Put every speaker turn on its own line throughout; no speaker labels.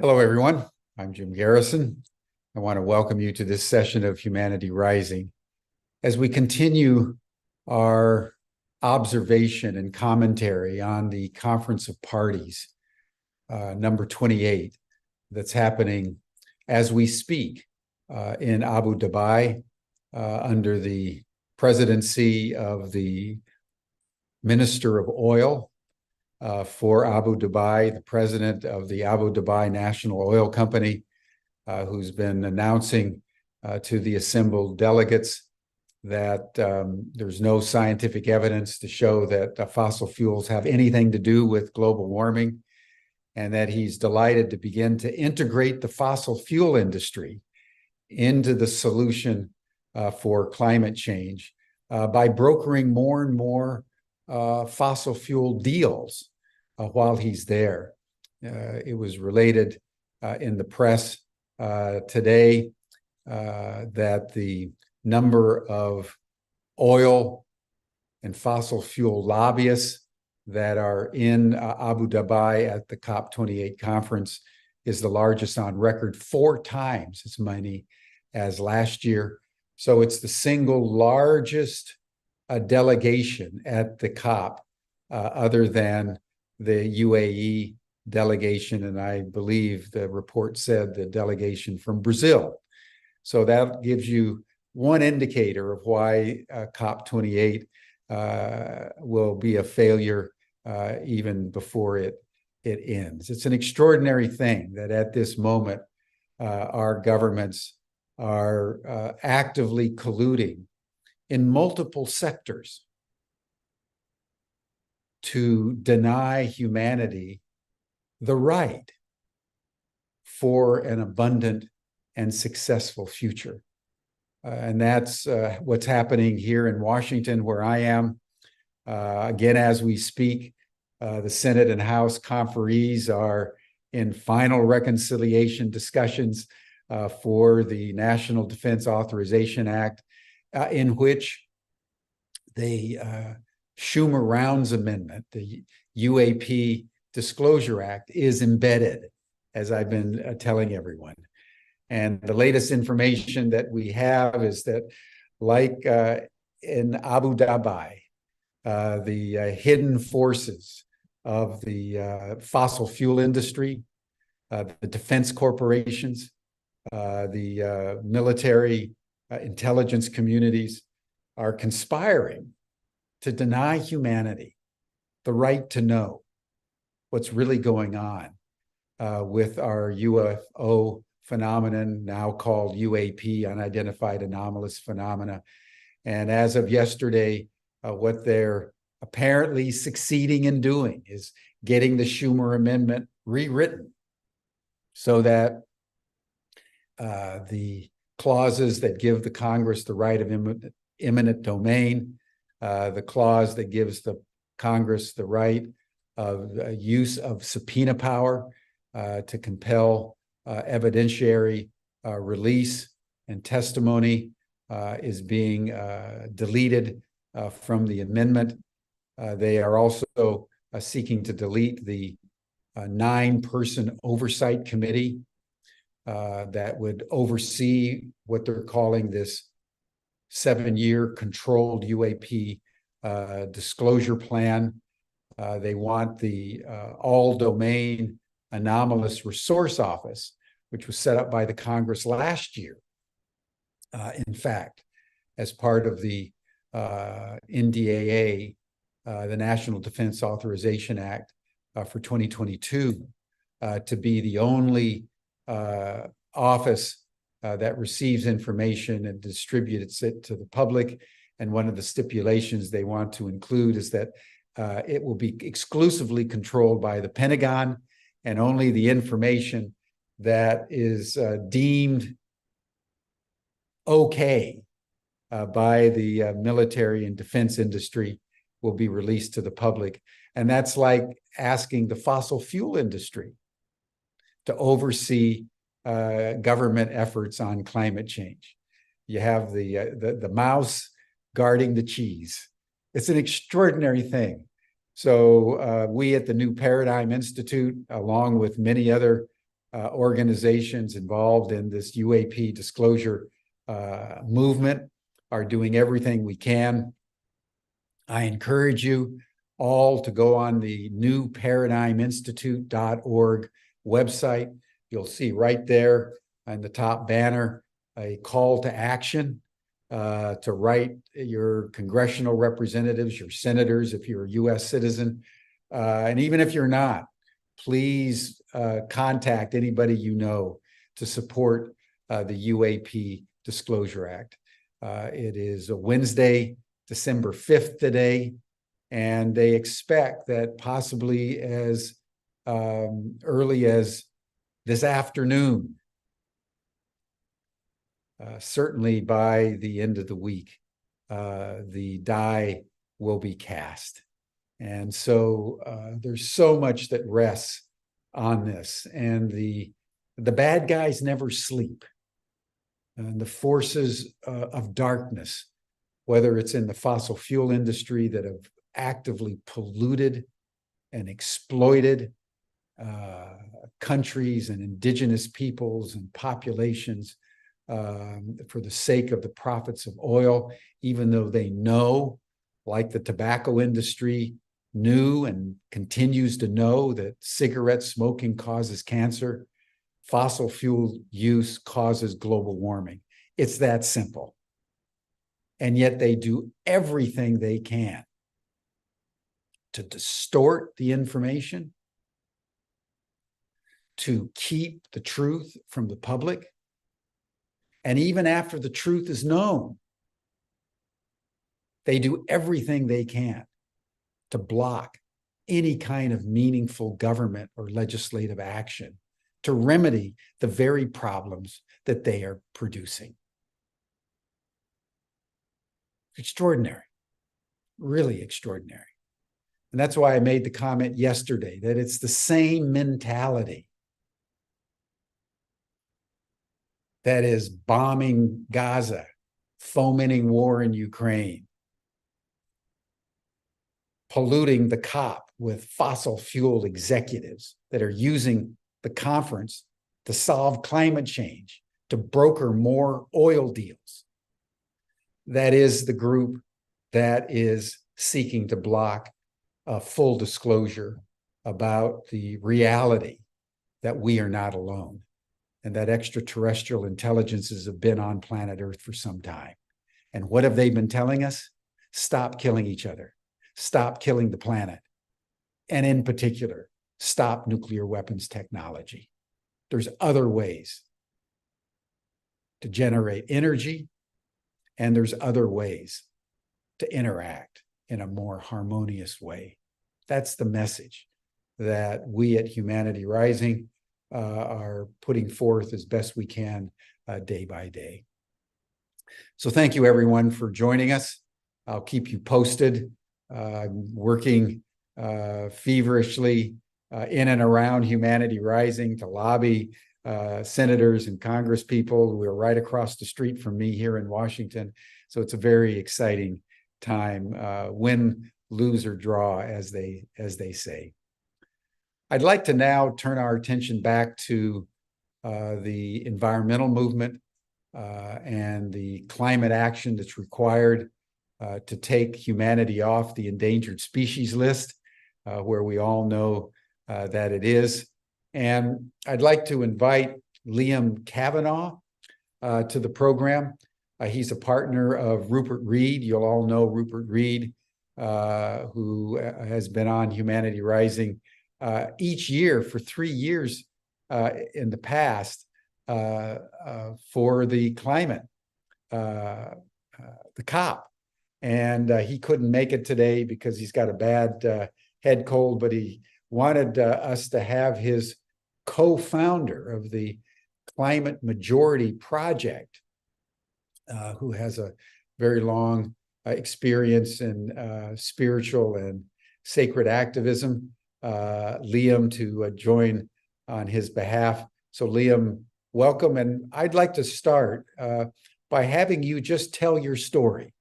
Hello, everyone. I'm Jim Garrison. I want to welcome you to this session of Humanity Rising. As we continue our observation and commentary on the Conference of Parties, number 28, that's happening as we speak in Abu Dhabi under the presidency of the Minister of Oil for Abu Dhabi, the president of the Abu Dhabi National Oil Company, who's been announcing to the assembled delegates that there's no scientific evidence to show that fossil fuels have anything to do with global warming, and that he's delighted to begin to integrate the fossil fuel industry into the solution for climate change by brokering more and more fossil fuel deals while he's there. It was related in the press today that the number of oil and fossil fuel lobbyists that are in Abu Dhabi at the COP28 conference is the largest on record, 4 times as many as last year. So it's the single largest delegation at the COP other than the UAE delegation, and I believe the report said the delegation from Brazil. So that gives you one indicator of why COP28 will be a failure even before it ends. It's an extraordinary thing that at this moment our governments are actively colluding in multiple sectors to deny humanity the right for an abundant and successful future. And that's what's happening here in Washington, where I am. Again, as we speak, the Senate and House conferees are in final reconciliation discussions for the National Defense Authorization Act, in which the Schumer-Rounds Amendment, the UAP Disclosure Act, is embedded, as I've been telling everyone. And the latest information that we have is that, like in Abu Dhabi, the hidden forces of the fossil fuel industry, the defense corporations, the military intelligence communities are conspiring to deny humanity the right to know what's really going on with our UFO phenomenon, now called UAP, unidentified anomalous phenomena. And as of yesterday, what they're apparently succeeding in doing is getting the Schumer Amendment rewritten so that the clauses that give the Congress the right of eminent domain, the clause that gives the Congress the right of use of subpoena power to compel evidentiary release and testimony is being deleted from the amendment. They are also seeking to delete the 9-person oversight committee that would oversee what they're calling this 7-year controlled UAP disclosure plan. They want the all-domain anomalous resource office, which was set up by the Congress last year, in fact, as part of the NDAA, the National Defense Authorization Act for 2022, to be the only office that receives information and distributes it to the public. And one of the stipulations they want to include is that it will be exclusively controlled by the Pentagon, and only the information that is deemed okay by the military and defense industry will be released to the public. And that's like asking the fossil fuel industry to oversee government efforts on climate change. You have the mouse guarding the cheese. It's an extraordinary thing. So we at the New Paradigm Institute, along with many other organizations involved in this UAP disclosure movement are doing everything we can. I encourage you all to go on the newparadigminstitute.org website. You'll see right there on the top banner a call to action to write your congressional representatives, your senators, if you're a U.S. citizen, and even if you're not, please contact anybody you know to support the UAP Disclosure Act. It is a Wednesday, December 5th today, and they expect that possibly as early as this afternoon, certainly by the end of the week, the die will be cast. And so there's so much that rests on this. And the bad guys never sleep. And the forces of darkness, whether it's in the fossil fuel industry that have actively polluted and exploited countries and indigenous peoples and populations for the sake of the profits of oil, even though they know, like the tobacco industry knew and continues to know, that cigarette smoking causes cancer, fossil fuel use causes global warming. It's that simple. And yet they do everything they can to distort the information, to keep the truth from the public. And even after the truth is known, they do everything they can to block any kind of meaningful government or legislative action to remedy the very problems that they are producing. Extraordinary, really extraordinary. And that's why I made the comment yesterday that it's the same mentality that is bombing Gaza, fomenting war in Ukraine, polluting the COP with fossil fuel executives that are using the conference to solve climate change, to broker more oil deals. That is the group that is seeking to block a full disclosure about the reality that we are not alone and that extraterrestrial intelligences have been on planet Earth for some time. And what have they been telling us? Stop killing each other. Stop killing the planet. And in particular, stop nuclear weapons technology. There's other ways to generate energy, and there's other ways to interact in a more harmonious way. That's the message that we at Humanity Rising are putting forth as best we can day by day. So thank you, everyone, for joining us. I'll keep you posted. I'm working feverishly in and around Humanity Rising to lobby senators and Congress people who are right across the street from me here in Washington. So it's a very exciting time, win, lose, or draw, as they say. I'd like to now turn our attention back to the environmental movement and the climate action that's required to take humanity off the endangered species list, where we all know that it is. And I'd like to invite Liam Kavanaugh to the program. He's a partner of Rupert Reed. You'll all know Rupert Reed, who has been on Humanity Rising each year for 3 years in the past for the climate, the COP. And he couldn't make it today because he's got a bad head cold, but he wanted us to have his co-founder of the Climate Majority Project, who has a very long experience in spiritual and sacred activism, Liam, to join on his behalf. So Liam, welcome. And I'd like to start by having you just tell your story,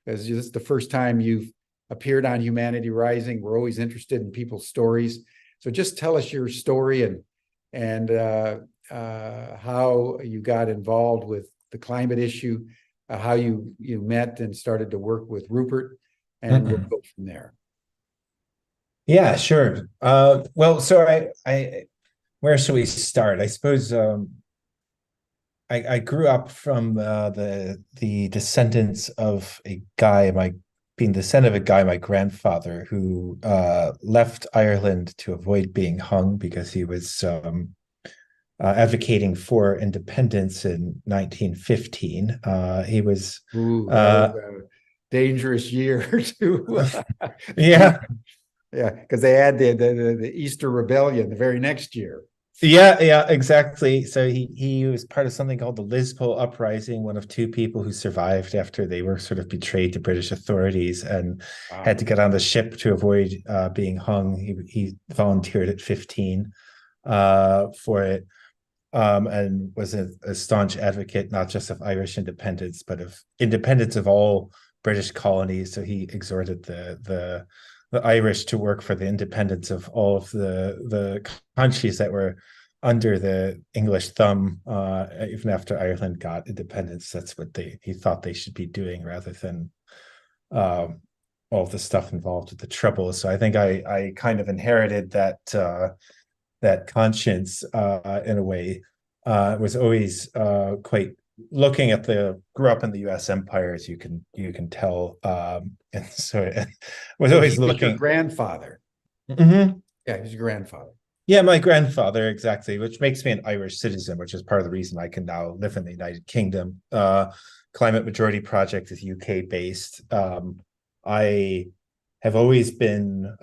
because this is the first time you've appeared on Humanity Rising. We're always interested in people's stories. So just tell us your story and how you got involved with the climate issue, how you met and started to work with Rupert, and we'll go from there.
Yeah, sure. Well, so I where should we start? I suppose I grew up from the descendants of a guy, being descendant of a guy, my grandfather, who left Ireland to avoid being hung because he was advocating for independence in 1915. He was
Ooh, that was a dangerous year to
yeah.
yeah, because they had the Easter Rebellion the very next year.
Yeah, exactly. So he was part of something called the Lispo Uprising, one of two people who survived after they were sort of betrayed to British authorities and
Wow.
had to get on the ship to avoid being hung. He volunteered at 15 for it, and was a staunch advocate not just of Irish independence, but of independence of all British colonies. So he exhorted the Irish to work for the independence of all of the countries that were under the English thumb, even after Ireland got independence. That's what he thought they should be doing, rather than all the stuff involved with the Troubles. So I think I kind of inherited that conscience in a way. Was always quite looking at grew up in the U.S. empire, as you can tell, and so it was
So
always
he was your
looking.
grandfather.
Mhm.
Yeah, he's your grandfather.
Yeah, my grandfather, exactly, which makes me an Irish citizen, which is part of the reason I can now live in the United Kingdom. Climate Majority Project is UK based. I have always been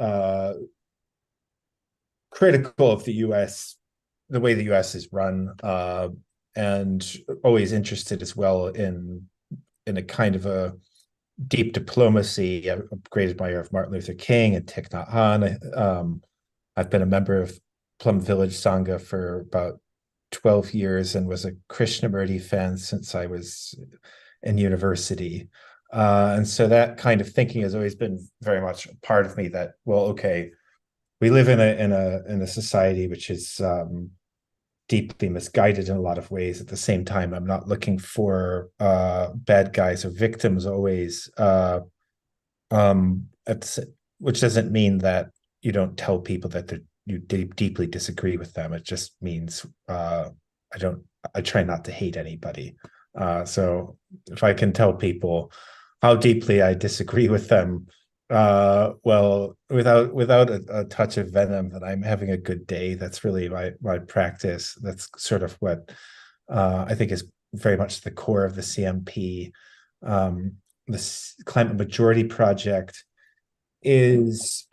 critical of the US, the way the US is run, and always interested as well in a kind of a deep diplomacy. I'm a great admirer of Martin Luther King and Thich Nhat Hanh. I've been a member of Plum Village Sangha for about 12 years and was a Krishnamurti fan since I was in university. And so that kind of thinking has always been very much a part of me, that, well, okay, we live in a society which is deeply misguided in a lot of ways. At the same time, I'm not looking for bad guys or victims always. Um, which doesn't mean that you don't tell people that you deeply disagree with them. It just means I try not to hate anybody. So if I can tell people how deeply I disagree with them, well, without a touch of venom, that I'm having a good day. That's really my practice. That's sort of what I think is very much the core of the CMP. The Climate Majority Project is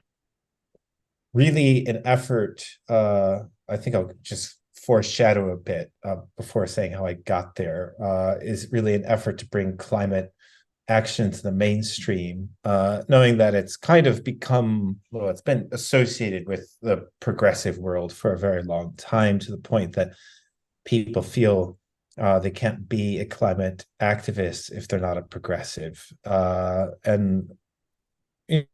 really an effort. I think I'll just foreshadow a bit before saying how I got there. Is really an effort to bring climate action to the mainstream, knowing that it's kind of become, well, it's been associated with the progressive world for a very long time, to the point that people feel they can't be a climate activist if they're not a progressive. And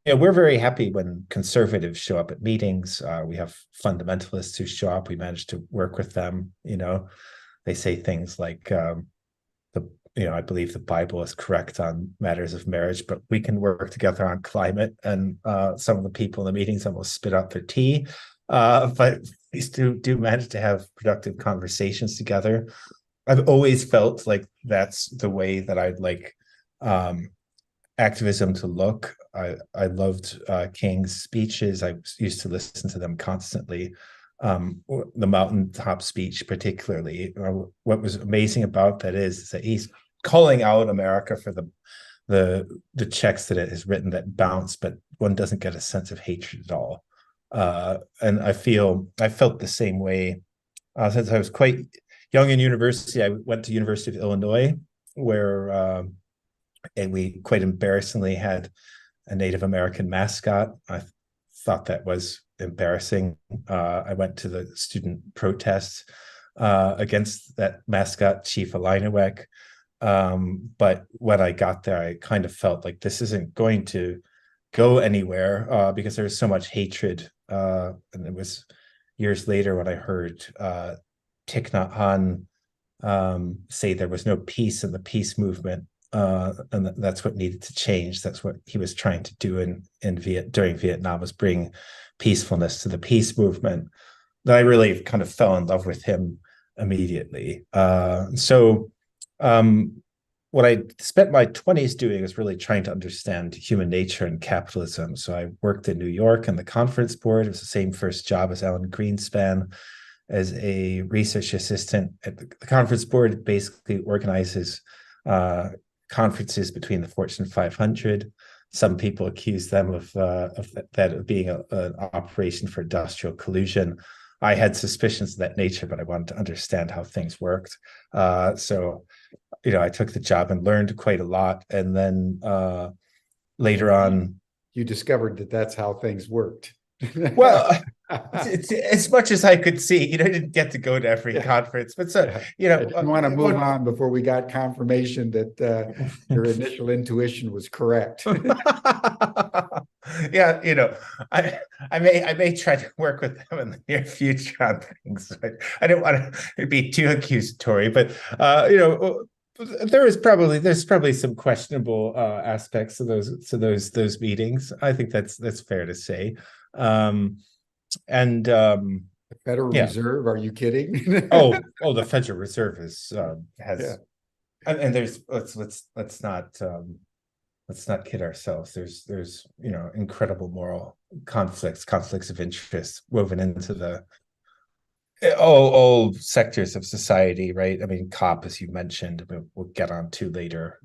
we're very happy when conservatives show up at meetings. We have fundamentalists who show up. We manage to work with them. They say things like, I believe the Bible is correct on matters of marriage, but we can work together on climate. And some of the people in the meetings almost spit out their tea. But we do manage to have productive conversations together. I've always felt like that's the way that I'd like activism to look. I loved King's speeches. I used to listen to them constantly. The mountaintop speech, particularly. What was amazing about that is that he's calling out America for the checks that it has written that bounce, but one doesn't get a sense of hatred at all. And I felt the same way since I was quite young in university. I went to University of Illinois, where and we quite embarrassingly had a Native American mascot. I thought that was embarrassing. I went to the student protests against that mascot, Chief Alignawek. But when I got there, I kind of felt like this isn't going to go anywhere because there was so much hatred, and years later when I heard Thich Nhat Hanh say there was no peace in the peace movement, and that's what needed to change. That's what he was trying to do during Vietnam, was bring peacefulness to the peace movement. That I really kind of fell in love with him immediately. What I spent my 20s doing is really trying to understand human nature and capitalism. So I worked in New York in the conference board. It was the same first job as Alan Greenspan, as a research assistant at the conference board. It basically organizes conferences between the Fortune 500. Some people accuse them of that being an operation for industrial collusion. I had suspicions of that nature, but I wanted to understand how things worked. So I took the job and learned quite a lot. And then later on,
you discovered that that's how things worked.
Well, it's as much as I could see. I didn't get to go to every conference, but
I didn't want to move on before we got confirmation that your initial intuition was correct.
Yeah, I may try to work with them in the near future on things. I don't want to be too accusatory, but there's probably some questionable aspects of those meetings. I think that's fair to say.
The Federal Reserve, are you kidding?
The Federal Reserve has and there's let's not kid ourselves. There's incredible moral conflicts of interest woven into the all sectors of society, right? I mean, COP, as you mentioned, we'll get on to later.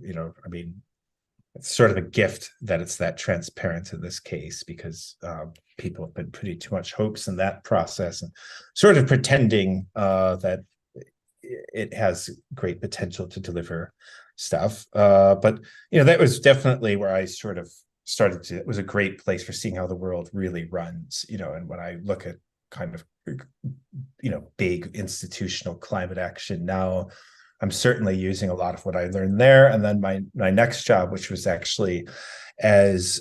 It's sort of a gift that it's that transparent in this case, because people have been putting too much hopes in that process and sort of pretending that it has great potential to deliver stuff. But that was definitely where I sort of started to. It was a great place for seeing how the world really runs. And when I look at kind of big institutional climate action now, I'm certainly using a lot of what I learned there. And then my next job, which was actually as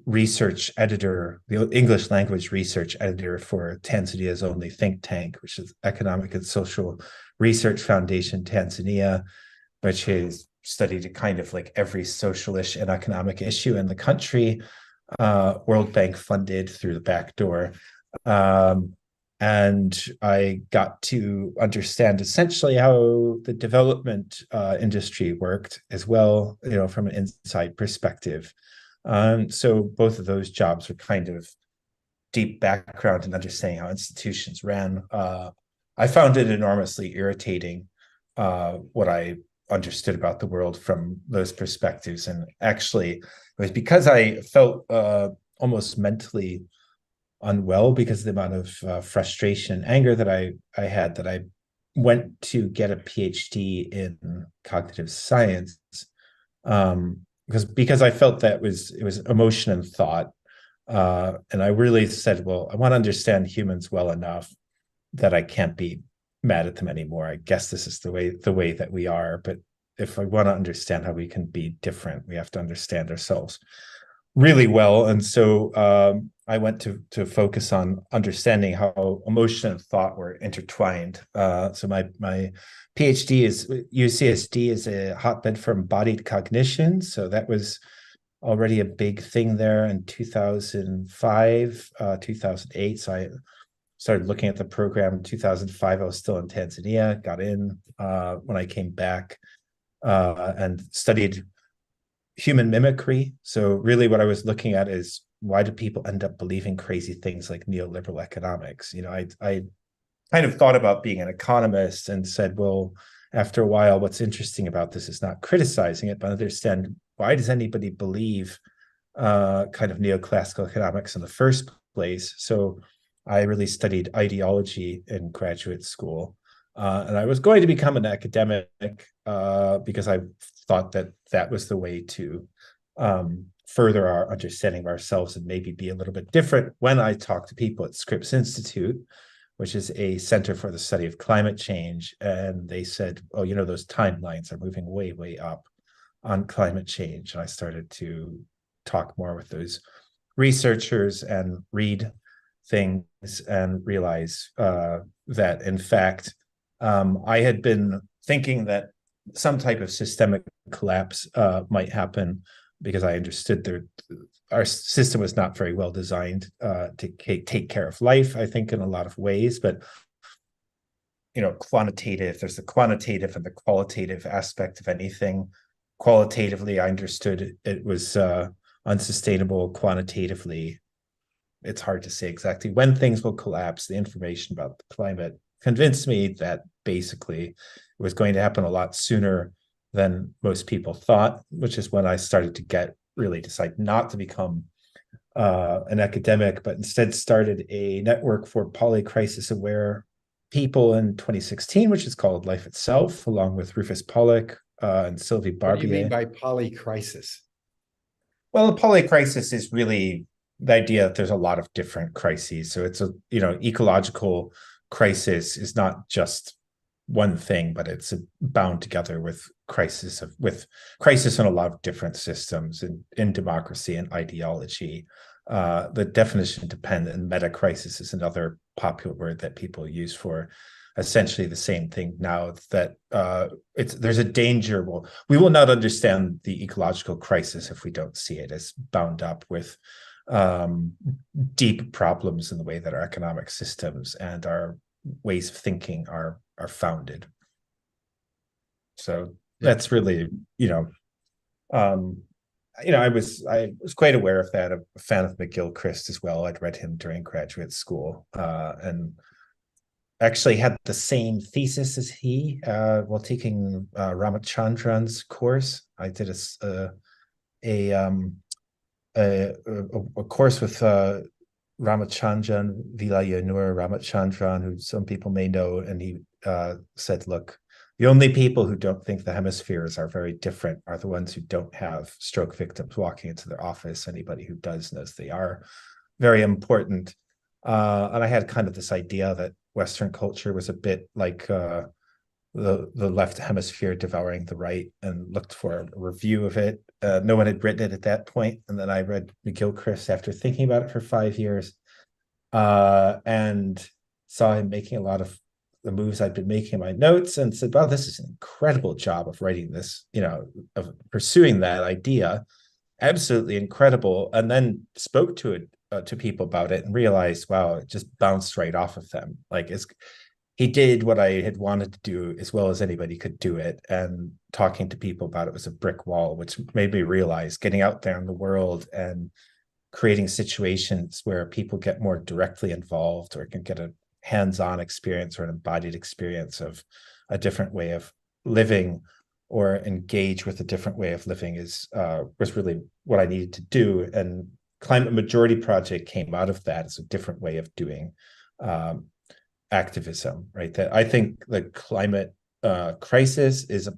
research editor, the English language research editor for Tanzania's only think tank, which is Economic and Social Research Foundation Tanzania, which has studied kind of like every social-ish and economic issue in the country, World Bank funded through the back door. And I got to understand essentially how the development industry worked as well, from an inside perspective. So both of those jobs were kind of deep background in understanding how institutions ran. I found it enormously irritating what I understood about the world from those perspectives. And actually, it was because I felt almost mentally unwell because of the amount of frustration and anger that I had, that I went to get a PhD in cognitive science, because I felt that it was emotion and thought, and I really said, well, I want to understand humans well enough that I can't be mad at them anymore. I guess this is the way that we are, but if I want to understand how we can be different, we have to understand ourselves really well. And so I went to focus on understanding how emotion and thought were intertwined. So my PhD is UCSD is a hotbed for embodied cognition. So that was already a big thing there in 2005, 2008. So I started looking at the program in 2005. I was still in Tanzania, got in when I came back and studied human mimicry. So really what I was looking at is, why do people end up believing crazy things like neoliberal economics? I kind of thought about being an economist and said, well, after a while, what's interesting about this is not criticizing it, but understand, why does anybody believe kind of neoclassical economics in the first place? So I really studied ideology in graduate school. And I was going to become an academic because I thought that was the way to further our understanding of ourselves and maybe be a little bit different. When I talked to people at Scripps Institute, which is a center for the study of climate change, and they said, oh, those timelines are moving way, way up on climate change. And I started to talk more with those researchers and read things and realize that, in fact, I had been thinking that some type of systemic collapse might happen because I understood our system was not very well designed to take care of life, I think, in a lot of ways. But there's the quantitative and the qualitative aspect of anything. Qualitatively, I understood it was unsustainable. Quantitatively, it's hard to say exactly when things will collapse. The information about the climate convinced me that basically it was going to happen a lot sooner than most people thought, which is when I started to decide not to become an academic, but instead started a network for polycrisis aware people in 2016, which is called Life Itself, along with Rufus Pollock and Sylvie Barbier.
What do you mean by polycrisis?
Well, a polycrisis is really the idea that there's a lot of different crises. So it's ecological crisis is not just one thing, but it's bound together with crisis in a lot of different systems in democracy and ideology. The definition dependent and meta crisis is another popular word that people use for essentially the same thing now, that there's a danger. Well, we will not understand the ecological crisis if we don't see it as bound up with deep problems in the way that our economic systems and our ways of thinking are founded. So that's really, I was quite aware of that. I'm a fan of McGilchrist as well. I'd read him during graduate school, and actually had the same thesis as he while taking Ramachandran's course. I did a course with Ramachandran, Vilayanur Ramachandran, who some people may know, and he said, look, the only people who don't think the hemispheres are very different are the ones who don't have stroke victims walking into their office. Anybody who does knows they are very important. And I had kind of this idea that Western culture was a bit like the left hemisphere devouring the right, and looked for a review of it. No one had written it at that point. And then I read McGilchrist after thinking about it for 5 years, and saw him making a lot of the moves I'd been making in my notes, and said, wow, this is an incredible job of writing this, of pursuing that idea. Absolutely incredible. And then spoke to it, to people about it, and realized, wow, it just bounced right off of them. Like, he did what I had wanted to do as well as anybody could do it. And talking to people about it was a brick wall, which made me realize getting out there in the world and creating situations where people get more directly involved or can get a hands-on experience or an embodied experience of a different way of living, or engage with a different way of living, was really what I needed to do. And Climate Majority Project came out of that as a different way of doing activism, right? That I think the climate crisis is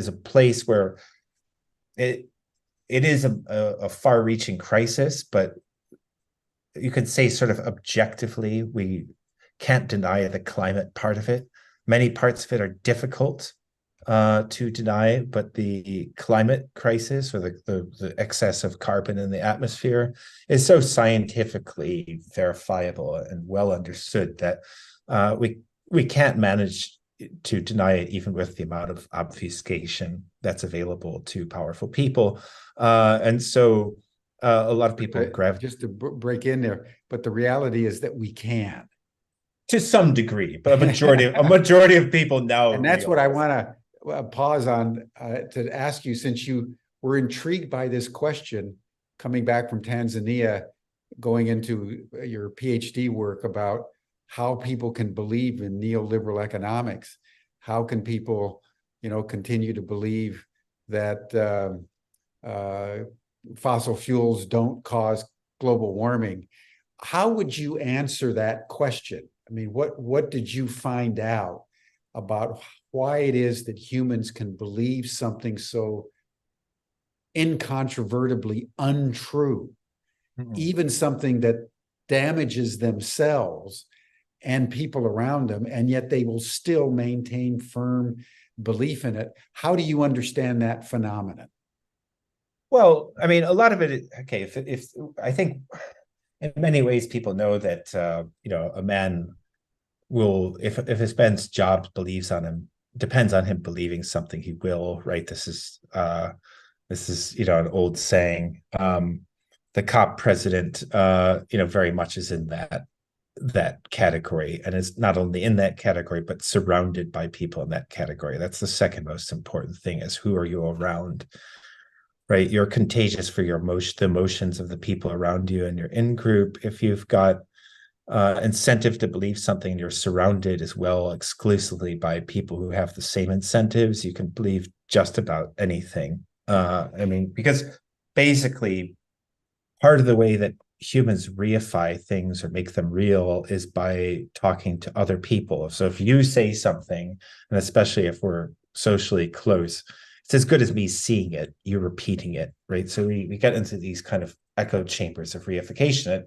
a place where it is a far-reaching crisis, but you could say sort of objectively, we can't deny the climate part of it. Many parts of it are difficult to deny, but the climate crisis, or the excess of carbon in the atmosphere, is so scientifically verifiable and well understood that we can't manage to deny it, even with the amount of obfuscation that's available to powerful people. And so a lot of people
just to break in there, but the reality is that we can,
to some degree, but a majority of people know.
And that's what I want to pause on to ask you, since you were intrigued by this question coming back from Tanzania, going into your PhD work about how people can believe in neoliberal economics. How can people, continue to believe that fossil fuels don't cause global warming? How would you answer that question? I mean, what did you find out about why it is that humans can believe something so incontrovertibly untrue, even something that damages themselves and people around them, and yet they will still maintain firm belief in it? How do you understand that phenomenon?
Well, I mean, a lot of it, okay, if I think in many ways, people know that a man will, if his man's job depends on him believing something, he will, right? This is an old saying. The cop president, very much is in that category, and is not only in that category but surrounded by people in that category. That's the second most important thing: is who are you around, right? You're contagious for the emotions of the people around you and your in group. If you've got incentive to believe something, you're surrounded as well exclusively by people who have the same incentives, you can believe just about anything. Because basically part of the way that humans reify things or make them real is by talking to other people. So if you say something, and especially if we're socially close, it's as good as me seeing it, you repeating it, right? So we get into these kind of echo chambers of reification.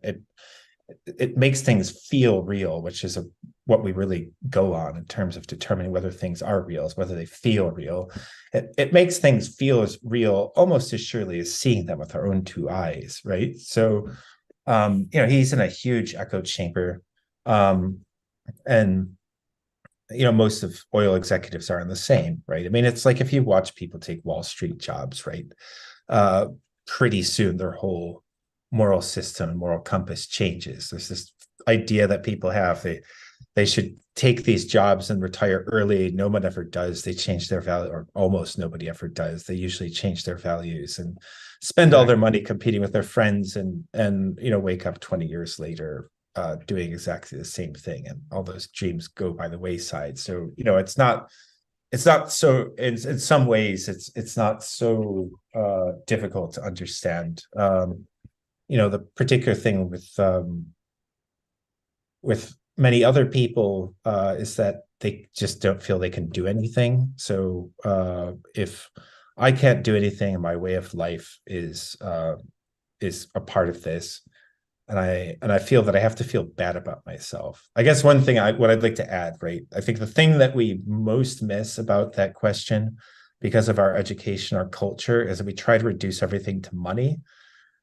It makes things feel real, which is what we really go on in terms of determining whether things are real, is whether they feel real. It makes things feel as real almost as surely as seeing them with our own two eyes, right? So, he's in a huge echo chamber, and most of oil executives are in the same, right? I mean, it's like if you watch people take Wall Street jobs, right? Pretty soon their whole moral system and moral compass changes. There's this idea that people have they should take these jobs and retire early. No one ever does. They change their value, or almost nobody ever does. They usually change their values and spend all their money competing with their friends, and wake up 20 years later doing exactly the same thing, and all those dreams go by the wayside. So it's not so, in some ways it's not so difficult to understand. The particular thing with many other people is that they just don't feel they can do anything. So if I can't do anything, and my way of life is a part of this, and I feel that I have to feel bad about myself. I guess one thing what I'd like to add, right? I think the thing that we most miss about that question, because of our education, our culture, is that we try to reduce everything to money.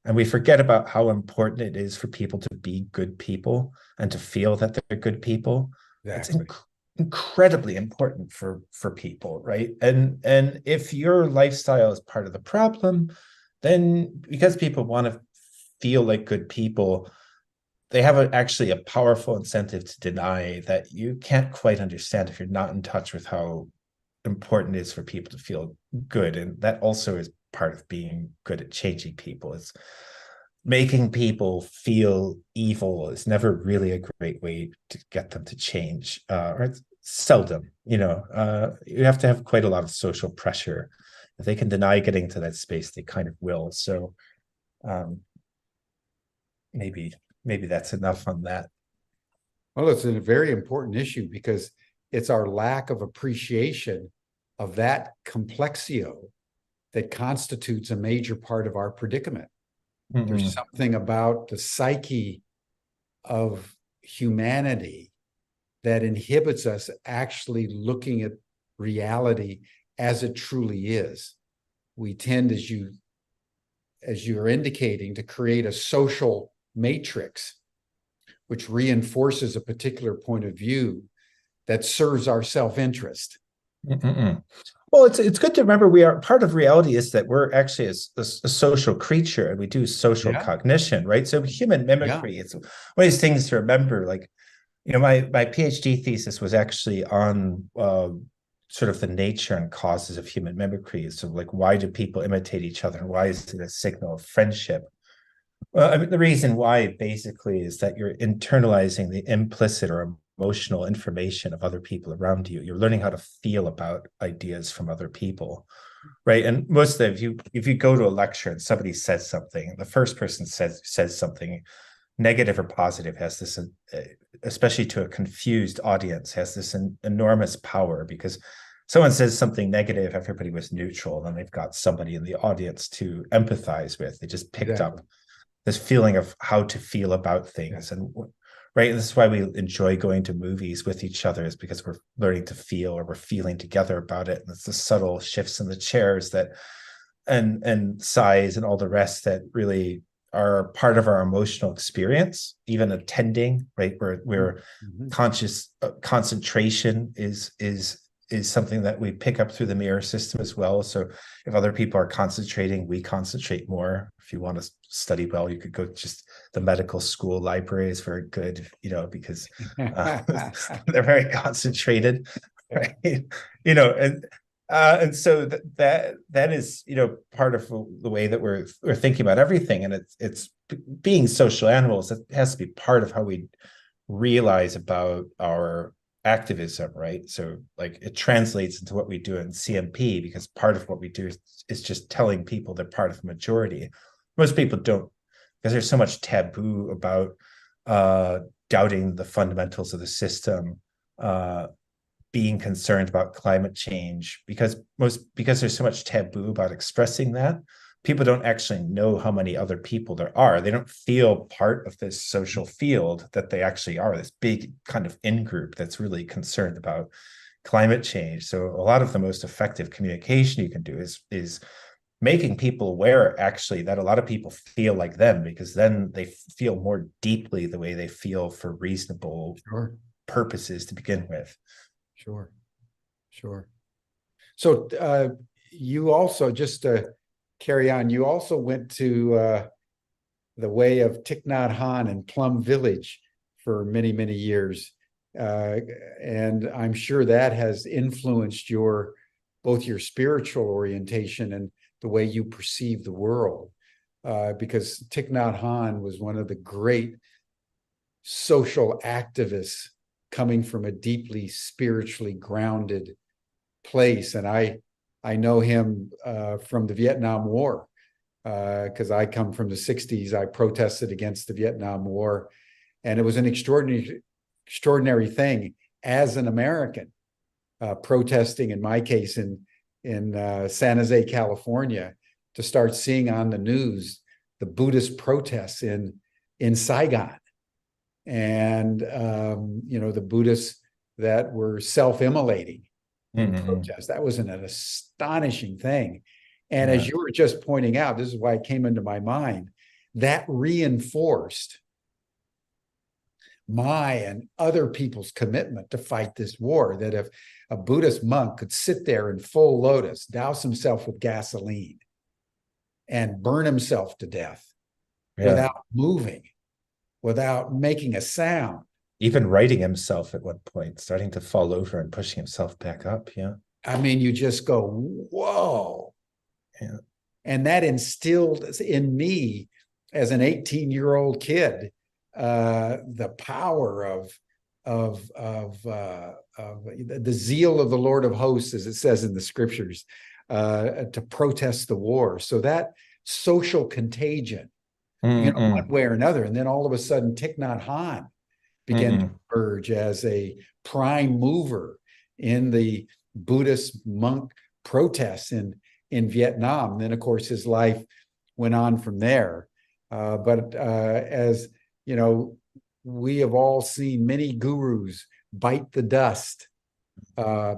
And we forget about how important it is for people to be good people and to feel that they're good people.
Exactly.
It's incredibly important for people, right? And if your lifestyle is part of the problem, then because people want to feel like good people, they have actually a powerful incentive to deny that you can't quite understand if you're not in touch with how important it is for people to feel good. And that also is part of being good at changing people. Is making people feel evil is never really a great way to get them to change, or it's seldom. You have to have quite a lot of social pressure. If they can deny getting to that space, they kind of will. So maybe that's enough on that.
Well, it's a very important issue because it's our lack of appreciation of that complexio that constitutes a major part of our predicament. Mm-hmm. There's something about the psyche of humanity that inhibits us actually looking at reality as it truly is. We tend, as you're indicating, to create a social matrix which reinforces a particular point of view that serves our self-interest.
Mm-mm. Well, it's good to remember we are part of reality is that we're actually a social creature, and we do social cognition, right? So human mimicry, it's one of these things to remember. Like, my PhD thesis was actually on sort of the nature and causes of human mimicry. So like, why do people imitate each other? And why is it a signal of friendship? Well, the reason why basically is that you're internalizing the implicit or emotional information of other people around you. You're learning how to feel about ideas from other people, right? And most of if you go to a lecture and somebody says something, the first person says something negative or positive, has this, especially to a confused audience, has this enormous power, because someone says something negative, everybody was neutral, and they've got somebody in the audience to empathize with. They just picked up this feeling of how to feel about things. And right, and this is why we enjoy going to movies with each other, is because we're learning to feel, or we're feeling together about it. And it's the subtle shifts in the chairs that and size and all the rest that really are part of our emotional experience, even attending, right? Where
Mhm.
conscious concentration is something that we pick up through the mirror system as well. So if other people are concentrating, we concentrate more. If you want to study well, you could go just the medical school library is very good, because they're very concentrated, right? And so that is part of the way that we're thinking about everything, and it's being social animals. It has to be part of how we realize about our activism, right? So like it translates into what we do in CMP, because part of what we do is just telling people they're part of a majority. Most people don't, because there's so much taboo about doubting the fundamentals of the system, being concerned about climate change, because there's so much taboo about expressing that. People don't actually know how many other people there are. They don't feel part of this social field that they actually are, this big kind of in-group that's really concerned about climate change. So a lot of the most effective communication you can do is making people aware, actually, that a lot of people feel like them, because then they feel more deeply the way they feel for reasonable
Sure,
purposes to begin with.
sure, sure. So you also, just to carry on, you also went to the way of Thich Nhat Hanh in Plum Village for many, many years. And I'm sure that has influenced both your spiritual orientation and the way you perceive the world. Because Thich Nhat Hanh was one of the great social activists coming from a deeply spiritually grounded place. And I know him from the Vietnam War, because I come from the 60s. I protested against the Vietnam War, and it was an extraordinary thing as an American, protesting, in my case, in San Jose, California, to start seeing on the news the Buddhist protests in Saigon, and the Buddhists that were self-immolating in protest. That was an astonishing thing. And as you were just pointing out, this is why it came into my mind, that reinforced my and other people's commitment to fight this war. That if a Buddhist monk could sit there in full lotus, douse himself with gasoline, and burn himself to death without moving, without making a sound.
Even writing himself at one point, starting to fall over and pushing himself back up. Yeah.
I mean, you just go, whoa.
Yeah.
And that instilled in me, as an 18-year-old kid, the power of the zeal of the Lord of hosts, as it says in the scriptures, to protest the war. So that social contagion, one way or another. And then all of a sudden, Thich Nhat Hanh began to emerge as a prime mover in the Buddhist monk protests in Vietnam. And then, of course, his life went on from there. But as you know, we have all seen many gurus bite the dust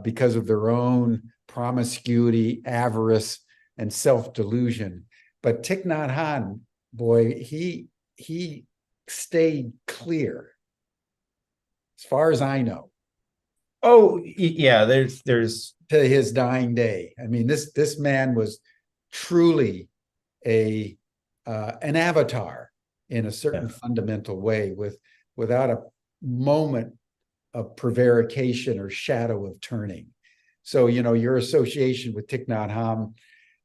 because of their own promiscuity, avarice, and self-delusion. But Thich Nhat Hanh, boy, he stayed clear, as far as I know.
Oh, yeah, there's
to his dying day. I mean, this man was truly an avatar in a certain fundamental way, without a moment of prevarication or shadow of turning. So, your association with Thich Nhat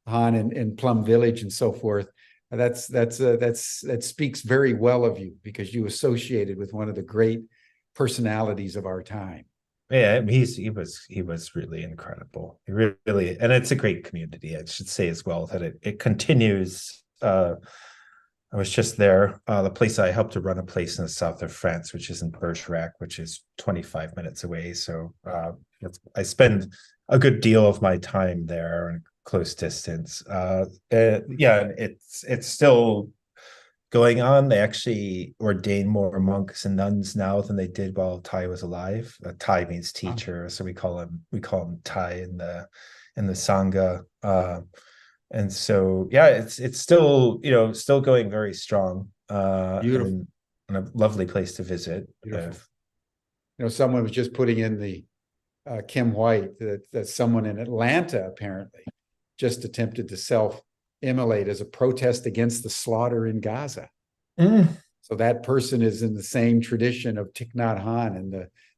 Hanh in Plum Village and so forth, that speaks very well of you, because you associated with one of the great personalities of our time.
Yeah, he was really incredible. He really, and it's a great community. I should say as well that it continues. I was just there. The place I helped to run a place in the south of France, which is in Bergerac, which is 25 minutes away. So I spend a good deal of my time there in close distance. It's still going on. They actually ordain more monks and nuns now than they did while Thai was alive. Thai means teacher, so we call him Thai in the Sangha. And so, yeah, it's still, still going very strong,
Beautiful,
and a lovely place to visit.
beautiful. Someone was just putting in the Kim White that someone in Atlanta apparently just attempted to self-immolate as a protest against the slaughter in Gaza.
Mm.
So that person is in the same tradition of Thich Nhat Hanh and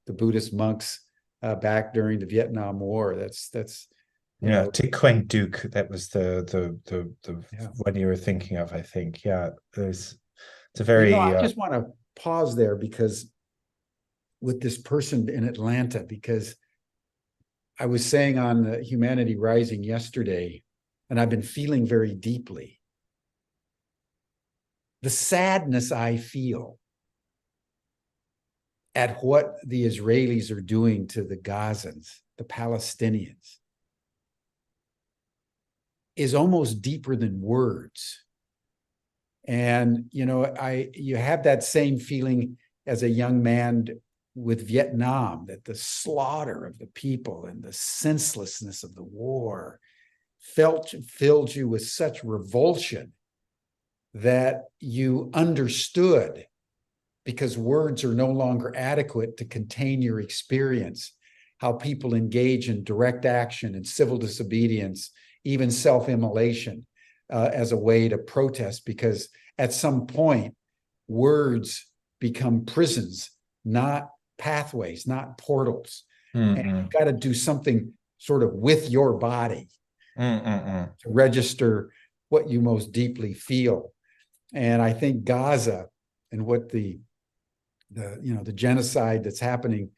the Buddhist monks back during the Vietnam War. That's
Yeah, Thich Quang Duc. That was the
yeah.
one you were thinking of, I think. Yeah, it's a very
I just want to pause there because with this person in Atlanta, because I was saying on the Humanity Rising yesterday, and I've been feeling very deeply the sadness I feel at what the Israelis are doing to the Gazans, the Palestinians, is almost deeper than words. And you have that same feeling as a young man with Vietnam, that the slaughter of the people and the senselessness of the war filled you with such revulsion that you understood, because words are no longer adequate to contain your experience, how people engage in direct action and civil disobedience, even self-immolation, as a way to protest, because at some point, words become prisons, not pathways, not portals. And you've got to do something sort of with your body to register what you most deeply feel. And I think Gaza and what the genocide that's happening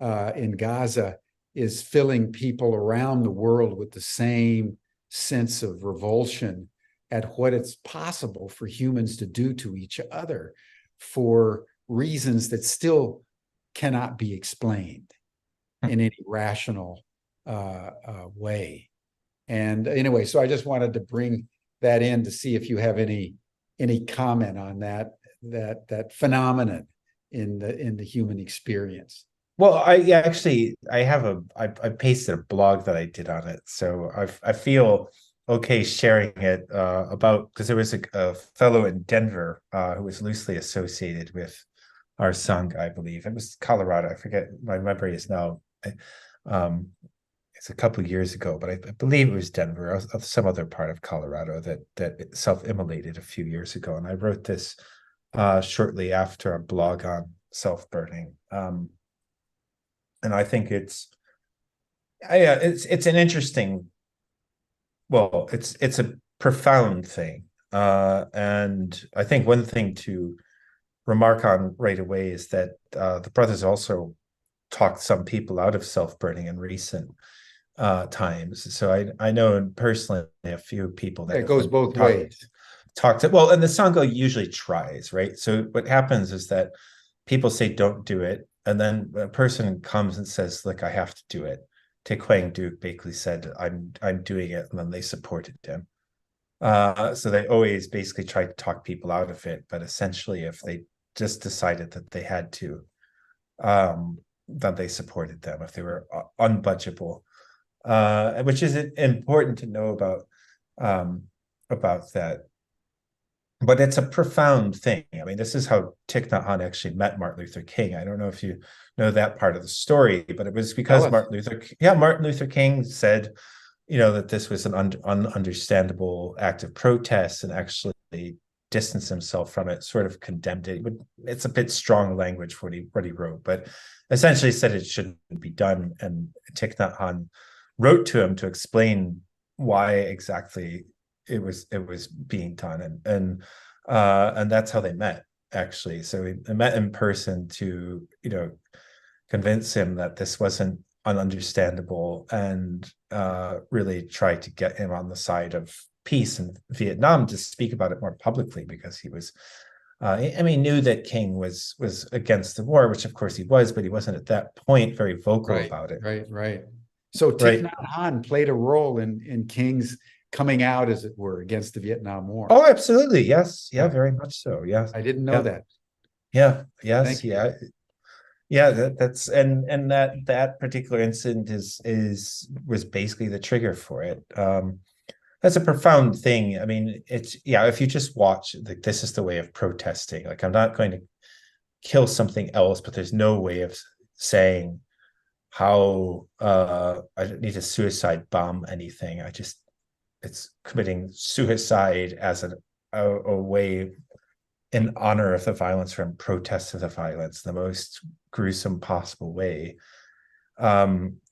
in Gaza is filling people around the world with the same sense of revulsion at what it's possible for humans to do to each other for reasons that still cannot be explained in any rational way. And anyway, so I just wanted to bring that in to see if you have any comment on that phenomenon in the human experience.
Well, I pasted a blog that I did on it, so I feel okay sharing it about, because there was a fellow in Denver who was loosely associated with our Sangha, I believe. It was Colorado. I forget. My memory is now. It's a couple of years ago, but I believe it was Denver or some other part of Colorado that self-immolated a few years ago. And I wrote this shortly after a blog on self-burning. And I think it's an interesting, well, it's a profound thing. And I think one thing to remark on right away is that the brothers also talked some people out of self-burning in recent times. So I know personally a few people that
it goes both ways.
Well, and the Sangha usually tries, right? So what happens is that people say don't do it, and then a person comes and says, "Look, I have to do it." Thich Quang Duc basically said, "I'm doing it," and then they supported him. So they always basically try to talk people out of it, but essentially, if they just decided that they had to, then they supported them if they were unbudgeable, which is important to know about that. But it's a profound thing. I mean, this is how Thich Nhat Hanh actually met Martin Luther King. I don't know if you know that part of the story, but it was because Martin Luther King said, that this was an ununderstandable act of protest, and actually distanced himself from it, sort of condemned it. It's a bit strong language for what he wrote, but essentially said it shouldn't be done. And Thich Nhat Hanh wrote to him to explain why exactly it was being done, and that's how they met, actually. So they met in person to convince him that this wasn't ununderstandable, and really try to get him on the side of peace in Vietnam, to speak about it more publicly, because he was knew that King was against the war, which of course he was, but he wasn't at that point very vocal about it.
Right. So Thich Nhat Hanh played a role in King's coming out, as it were, against the Vietnam War.
Oh, absolutely. Yes. Yeah, very much so. Yes.
I didn't know that.
Yeah. Yes.
Thank you.
Yeah. Yeah, that's and that particular incident was basically the trigger for it. that's a profound thing. I mean, it's, yeah, if you just watch, like, this is the way of protesting. Like, I'm not going to kill something else, but there's no way of saying how I don't need to suicide bomb anything. It's committing suicide as a way in honor of the violence or in protest of the violence, the most gruesome possible way,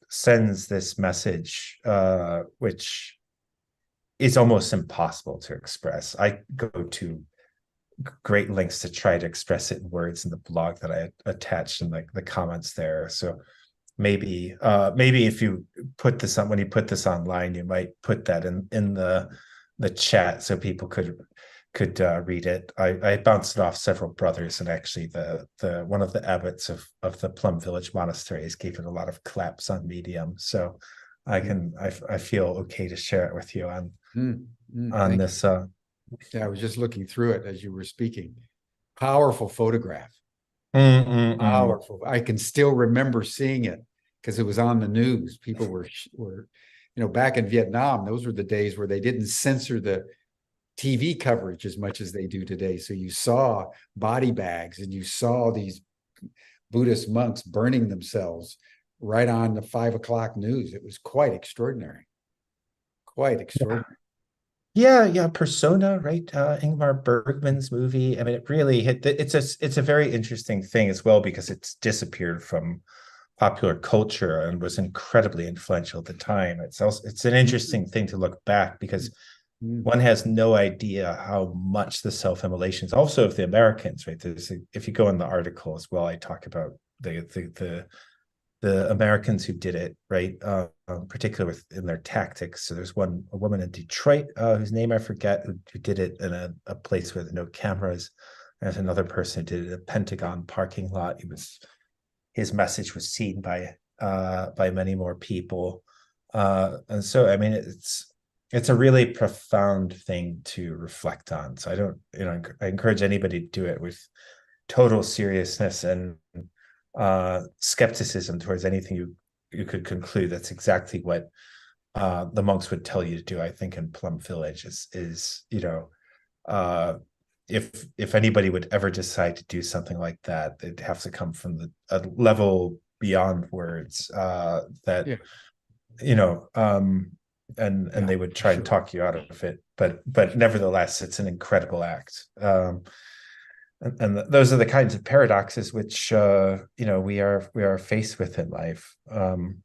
sends this message, which is almost impossible to express. I go to great lengths to try to express it in words in the blog that I attached in the comments there. So maybe if you put this on, when you put this online, you might put that in the chat so people could read it. I bounced it off several brothers, and actually the one of the abbots of the Plum Village monasteries gave it a lot of claps on Medium. So I feel okay to share it with you on this.
Yeah, I was just looking through it as you were speaking. Powerful photograph. Powerful. I can still remember seeing it because it was on the news. People were, back in Vietnam, those were the days where they didn't censor the TV coverage as much as they do today. So you saw body bags and you saw these Buddhist monks burning themselves right on the 5 o'clock news. It was quite extraordinary. Quite extraordinary.
Yeah, Persona, right? Ingmar Bergman's movie. I mean, it really hit. It's a very interesting thing as well, because it's disappeared from popular culture and was incredibly influential at the time. It's an interesting thing to look back, because one has no idea how much the self-immolations, also of the Americans, right? If you go in the article as well, I talk about the Americans who did it, right? Particularly in their tactics. So there's a woman in Detroit, whose name I forget, who did it in a place with no cameras. There's another person who did it in a Pentagon parking lot. His message was seen by many more people. And so, I mean, it's a really profound thing to reflect on. So I encourage anybody to do it with total seriousness and skepticism towards anything you could conclude. That's exactly what the monks would tell you to do, I think, in Plum Village is if anybody would ever decide to do something like that, they'd have to come from a level beyond words, that and they would try and talk you out of it, but nevertheless, it's an incredible act. And those are the kinds of paradoxes which we are faced with in life. And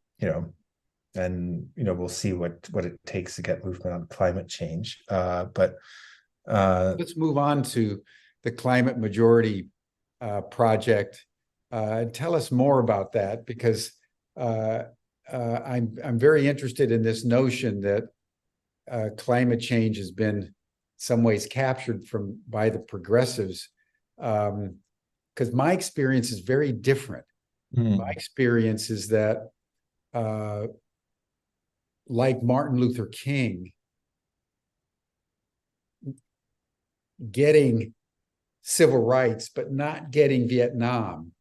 we'll see what it takes to get movement on climate change. But
let's move on to the Climate Majority project. Tell us more about that, because I'm very interested in this notion that climate change has been in some ways captured by the progressives. Because my experience is very different. My experience is that, like Martin Luther King, getting civil rights, but not getting Vietnam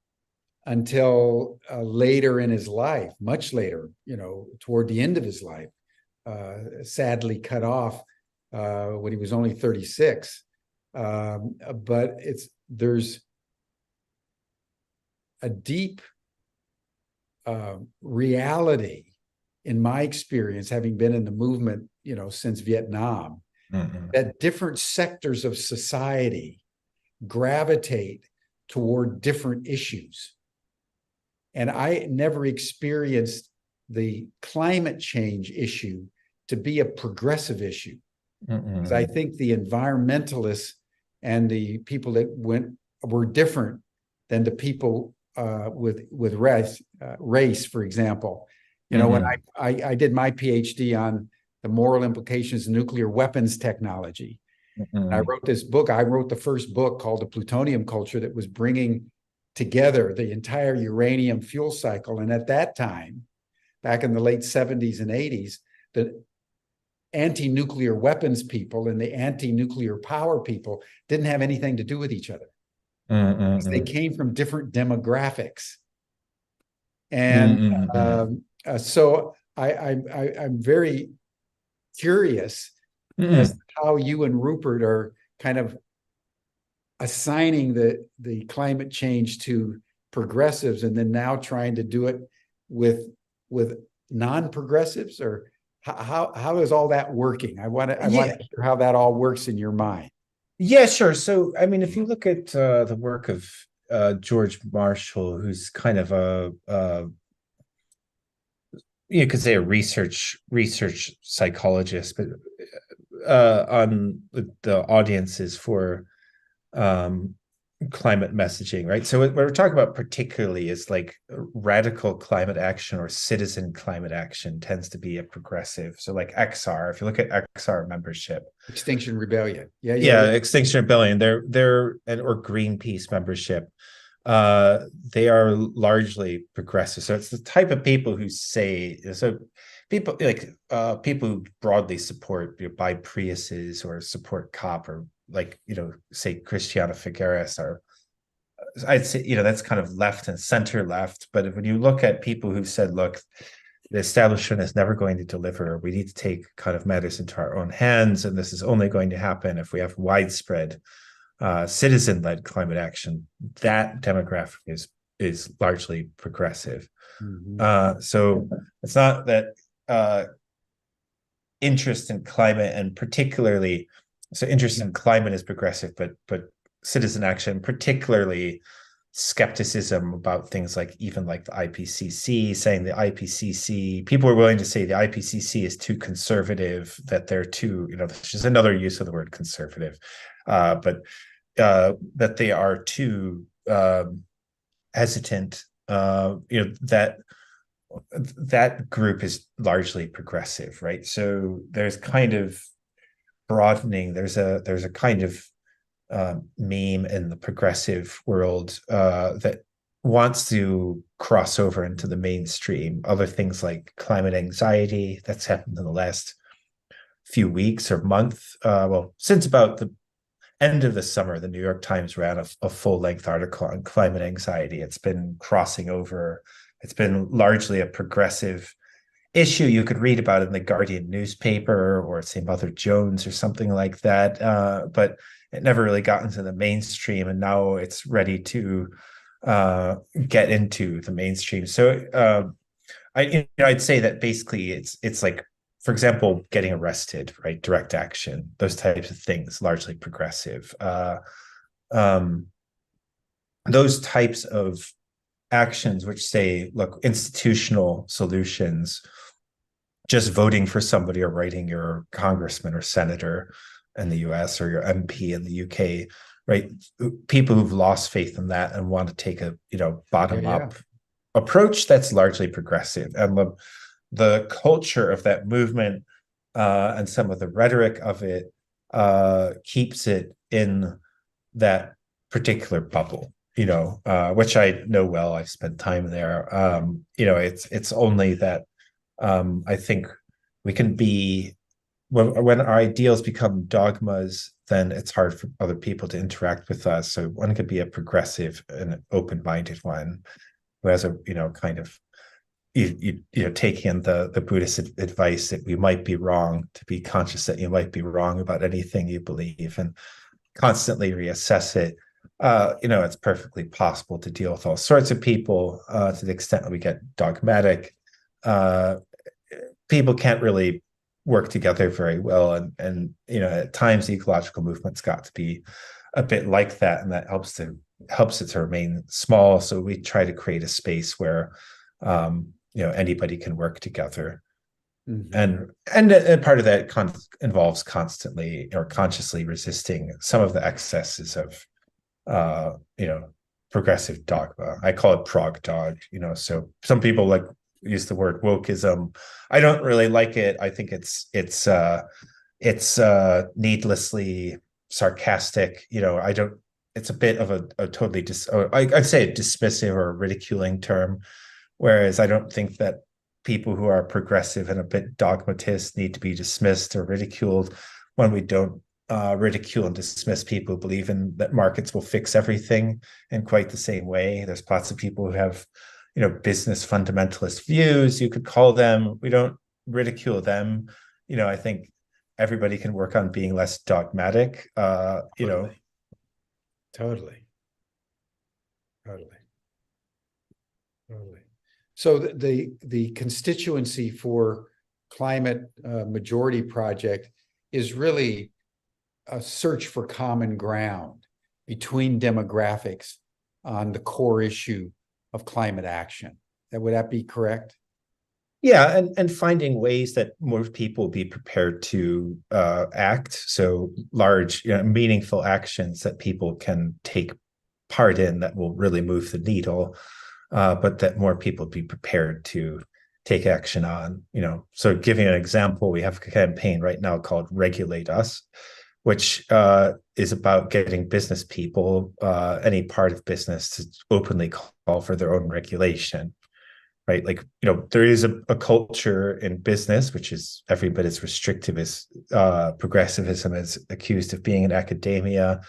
until later in his life, much later, toward the end of his life, sadly cut off when he was only 36. But there's a deep reality in my experience, having been in the movement, since Vietnam, that different sectors of society gravitate toward different issues. And I never experienced the climate change issue to be a progressive issue. Because I think the environmentalists and the people that were different than the people with race, for example. When I did my PhD on the moral implications of nuclear weapons technology, and I wrote this book. I wrote the first book called The Plutonium Culture, that was bringing together the entire uranium fuel cycle. And at that time, back in the late 70s and 80s, the anti-nuclear weapons people and the anti-nuclear power people didn't have anything to do with each other. They came from different demographics. And so I'm very curious as how you and Rupert are kind of assigning the climate change to progressives, and then now trying to do it with non-progressives, or how is all that working? I want to hear how that all works in your mind.
Yeah, sure. So, I mean, if you look at the work of George Marshall, who's kind of you could say a research psychologist, but on the audiences for climate messaging, right? So what we're talking about particularly is like radical climate action or citizen climate action tends to be a progressive. So like XR, if you look at XR membership,
Extinction Rebellion,
yeah. Extinction Rebellion, they're or Greenpeace membership, they are largely progressive. So it's the type of people who say, so people like people who broadly support, buy Priuses or support COP, or like, say Christiana Figueres, are, I'd say, that's kind of left and center left. But when you look at people who said, look, the establishment is never going to deliver, we need to take kind of matters into our own hands, and this is only going to happen if we have widespread citizen-led climate action, that demographic is largely progressive. So it's not that interest in climate, and particularly, so interest in climate is progressive, but citizen action, particularly skepticism about things like even like the IPCC, saying the IPCC, people are willing to say the IPCC is too conservative, that they're too, there's just another use of the word conservative, but that they are too hesitant, that group is largely progressive, right? So there's kind of broadening. There's a kind of meme in the progressive world that wants to cross over into the mainstream. Other things like climate anxiety, that's happened in the last few weeks or month. Well, since about the end of the summer, the New York Times ran a full-length article on climate anxiety. It's been crossing over. It's been largely a progressive issue. You could read about it in the Guardian newspaper, or say Mother Jones or something like that, but it never really got into the mainstream, and now it's ready to get into the mainstream. So I'd say that basically it's like, for example, getting arrested, right? Direct action, those types of things, largely progressive. Those types of actions which say, look, institutional solutions, just voting for somebody or writing your congressman or senator in the US or your MP in the UK, right? People who've lost faith in that and want to take a bottom-up approach, that's largely progressive. And the culture of that movement and some of the rhetoric of it keeps it in that particular bubble, which I know well. I've spent time there. It's only that I think we can be, when our ideals become dogmas, then it's hard for other people to interact with us. So one could be a progressive and open-minded one who has a kind of taking the Buddhist advice that we might be wrong, to be conscious that you might be wrong about anything you believe and constantly reassess it. It's perfectly possible to deal with all sorts of people to the extent that we get dogmatic. People can't really work together very well, and at times the ecological movement's got to be a bit like that, and that helps it to remain small. So we try to create a space where anybody can work together. And part of that involves constantly or consciously resisting some of the excesses of progressive dogma. I call it prog dog. So some people like use the word wokeism. I don't really like it. I think it's needlessly sarcastic. I don't. It's a bit of a totally I'd say a dismissive or ridiculing term. Whereas I don't think that people who are progressive and a bit dogmatist need to be dismissed or ridiculed, when we don't ridicule and dismiss people who believe in that markets will fix everything in quite the same way. There's lots of people who have, business fundamentalist views, you could call them. We don't ridicule them. I think everybody can work on being less dogmatic.
Totally. Totally. Totally. Totally. So the constituency for Climate Majority Project is really a search for common ground between demographics on the core issue of climate action. Would that be correct?
Yeah, and finding ways that more people be prepared to act. So large, meaningful actions that people can take part in that will really move the needle, but that more people be prepared to take action on. So giving an example, we have a campaign right now called Regulate Us, which is about getting business people, any part of business, to openly call for their own regulation. Right, like there is a culture in business which is every bit as restrictive as progressivism is accused of being in academia,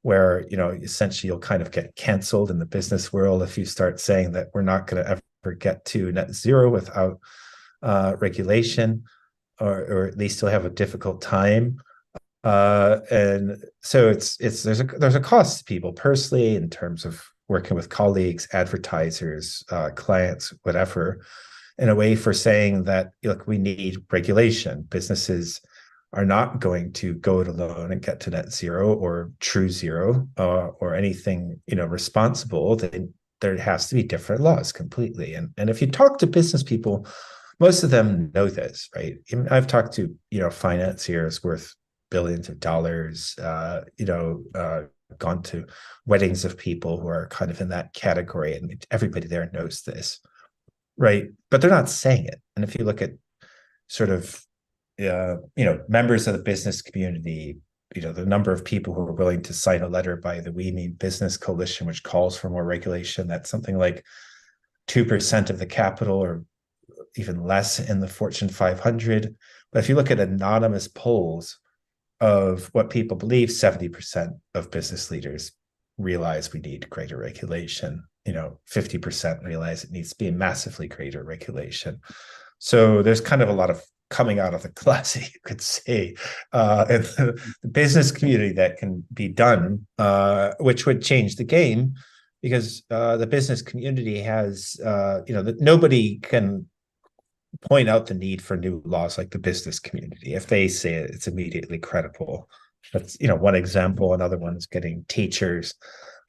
where essentially you'll kind of get canceled in the business world if you start saying that we're not going to ever get to net zero without regulation, or at least you'll have a difficult time. And so there's a cost to people personally in terms of working with colleagues, advertisers, clients, whatever, in a way for saying that, look, we need regulation. Businesses are not going to go it alone and get to net zero or true zero, or anything responsible. There has to be different laws completely. And if you talk to business people, most of them know this, right? I've talked to financiers worth billions of dollars, gone to weddings of people who are kind of in that category, and everybody there knows this, right? But they're not saying it. And if you look at sort of members of the business community, the number of people who are willing to sign a letter by the We Mean Business Coalition, which calls for more regulation, that's something like 2% of the capital, or even less in the Fortune 500. But if you look at anonymous polls of what people believe, 70% of business leaders realize we need greater regulation. 50% realize it needs to be a massively greater regulation. So there's kind of a lot of coming out of the closet, you could say, in the business community that can be done, which would change the game, because the business community has, that nobody can point out the need for new laws like the business community. If they say it, it's immediately credible. That's one example. Another one is getting teachers.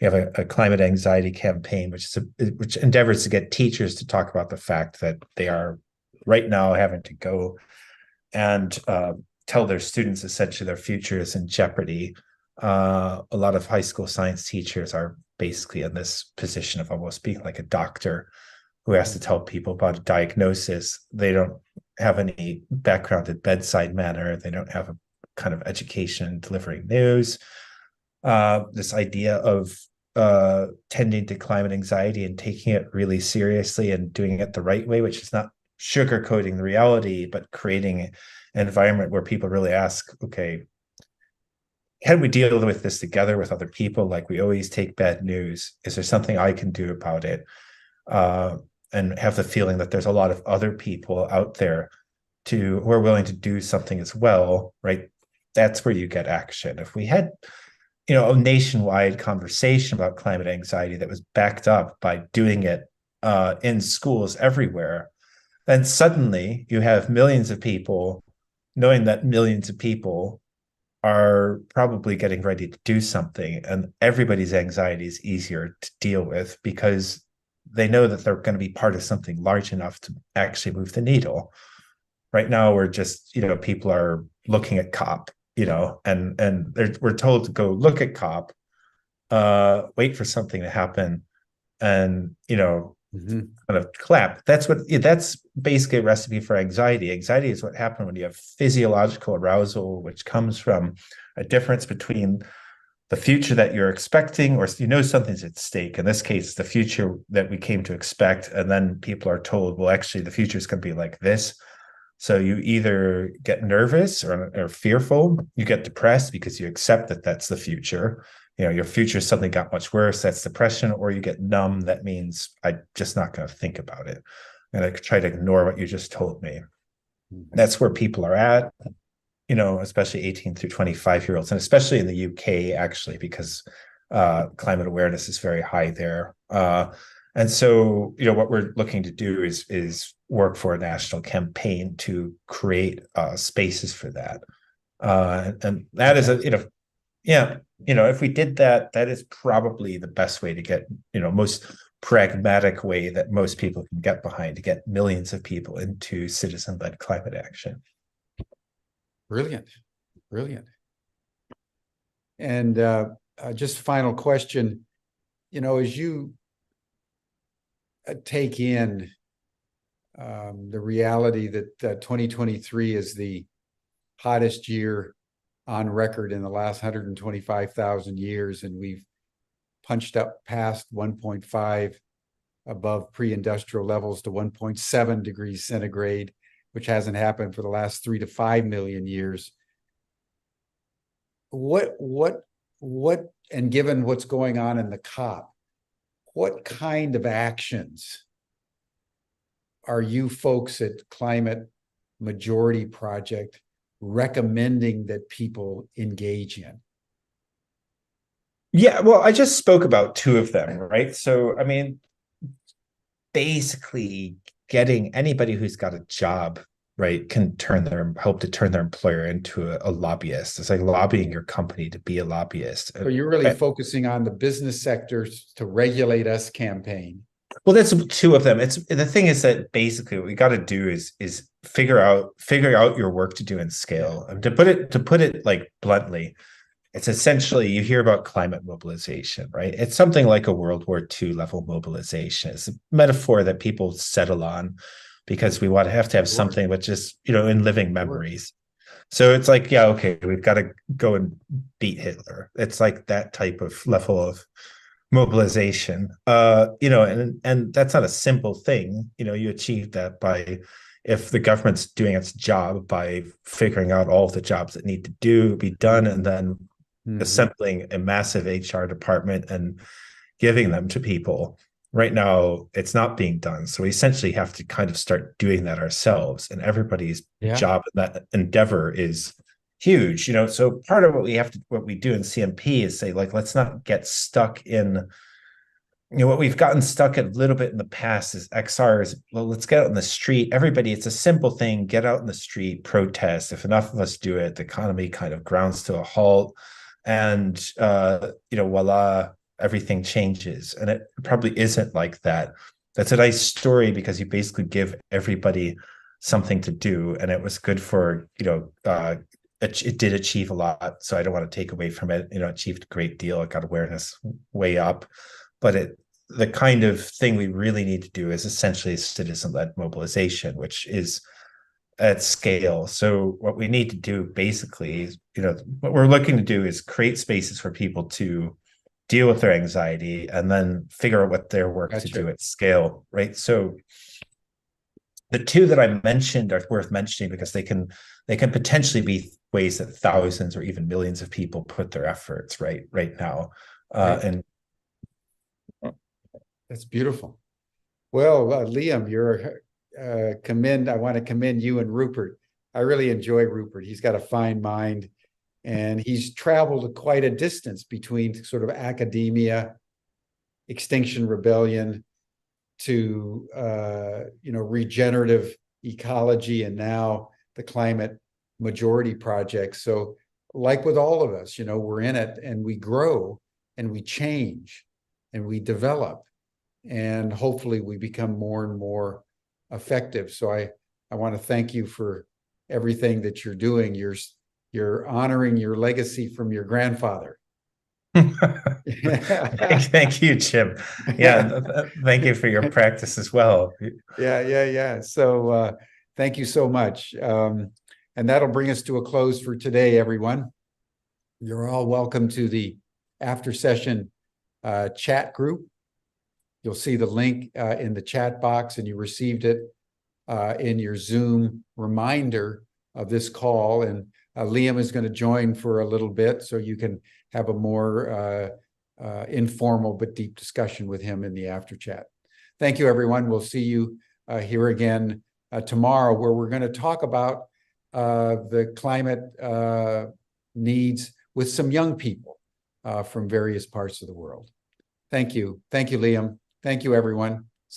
We have a climate anxiety campaign, which endeavors to get teachers to talk about the fact that they are right now having to go and tell their students essentially their future is in jeopardy. A lot of high school science teachers are basically in this position of almost being like a doctor who has to tell people about a diagnosis. They don't have any background in bedside manner. They don't have a kind of education in delivering news. This idea of tending to climate anxiety and taking it really seriously and doing it the right way, which is not sugarcoating the reality, but creating an environment where people really ask, okay, can we deal with this together with other people? Like, we always take bad news. Is there something I can do about it? And have the feeling that there's a lot of other people out there who are willing to do something as well, right? That's where you get action. If we had, a nationwide conversation about climate anxiety that was backed up by doing it in schools everywhere, then suddenly you have millions of people knowing that millions of people are probably getting ready to do something, and everybody's anxiety is easier to deal with because they know that they're going to be part of something large enough to actually move the needle. Right now, we're just, people are looking at COP, and we're told to go look at COP, wait for something to happen, and, kind of clap. That's basically a recipe for anxiety. Anxiety is what happens when you have physiological arousal, which comes from a difference between the future that you're expecting, or something's at stake. In this case, the future that we came to expect, and then people are told, well, actually, the future is going to be like this. So you either get nervous or fearful, you get depressed because you accept that that's the future. Your future suddenly got much worse. That's depression. Or you get numb. That means I'm just not going to think about it, and I try to ignore what you just told me. That's where people are at. especially 18 through 25-year-olds, and especially in the UK, actually, because climate awareness is very high there. And so, what we're looking to do is work for a national campaign to create spaces for that. And that is if we did that, that is probably the best way to get, most pragmatic way that most people can get behind to get millions of people into citizen-led climate action.
Brilliant. And just final question, as you take in the reality that 2023 is the hottest year on record in the last 125,000 years, and we've punched up past 1.5 above pre-industrial levels to 1.7 degrees centigrade, which hasn't happened for the last 3 to 5 million years. What, and given what's going on in the COP, what kind of actions are you folks at Climate Majority Project recommending that people engage in?
Yeah, well, I just spoke about two of them, right? So, basically getting anybody who's got a job, right, can help to turn their employer into a lobbyist. It's like lobbying your company to be a lobbyist.
So you're really focusing on the business sectors to regulate us campaign.
Well, that's two of them. The thing is that basically what we got to do is figure out your work to do in scale. And to put it like bluntly, it's essentially, you hear about climate mobilization, right? It's something like a World War II level mobilization. It's a metaphor that people settle on because we have to have something which is, in living memories. So it's like, yeah, okay, we've got to go and beat Hitler. It's like that type of level of mobilization. And that's not a simple thing. You achieve that by, if the government's doing its job, by figuring out all of the jobs that need to be done, and then assembling a massive HR department and giving them to people. Right now, it's not being done. So we essentially have to kind of start doing that ourselves. And everybody's job in that endeavor is huge. So part of what we do in CMP is say, like, let's not get stuck in, what we've gotten stuck at a little bit in the past is XRs. Well, let's get out in the street. Everybody, it's a simple thing. Get out in the street, protest. If enough of us do it, the economy kind of grounds to a halt. And, voila, everything changes. And it probably isn't like that. That's a nice story because you basically give everybody something to do. And it was good for, it did achieve a lot. So I don't want to take away from it. Achieved a great deal. It got awareness way up. But the kind of thing we really need to do is essentially citizen-led mobilization, which is at scale. So what we need to do basically is, what we're looking to do is create spaces for people to deal with their anxiety and then figure out what their work to do at scale, right? So the two that I mentioned are worth mentioning because they can potentially be ways that thousands or even millions of people put their efforts right now. And
that's beautiful. Well, Liam, I want to commend you and Rupert. I really enjoy Rupert. He's got a fine mind, and he's traveled quite a distance between sort of academia, Extinction Rebellion, to regenerative ecology, and now the Climate Majority Project. So, like with all of us, we're in it, and we grow, and we change, and we develop, and hopefully we become more and more effective. So I want to thank you for everything that you're doing. You're honoring your legacy from your grandfather.
Thank you, Jim. Yeah, thank you for your practice as well.
Yeah. So thank you so much. And that'll bring us to a close for today, everyone. You're all welcome to the after session chat group. You'll see the link in the chat box, and you received it in your Zoom reminder of this call. And Liam is going to join for a little bit, so you can have a more informal but deep discussion with him in the after chat. Thank you, everyone. We'll see you here again tomorrow, where we're going to talk about the climate needs with some young people from various parts of the world. Thank you. Thank you, Liam. Thank you, everyone.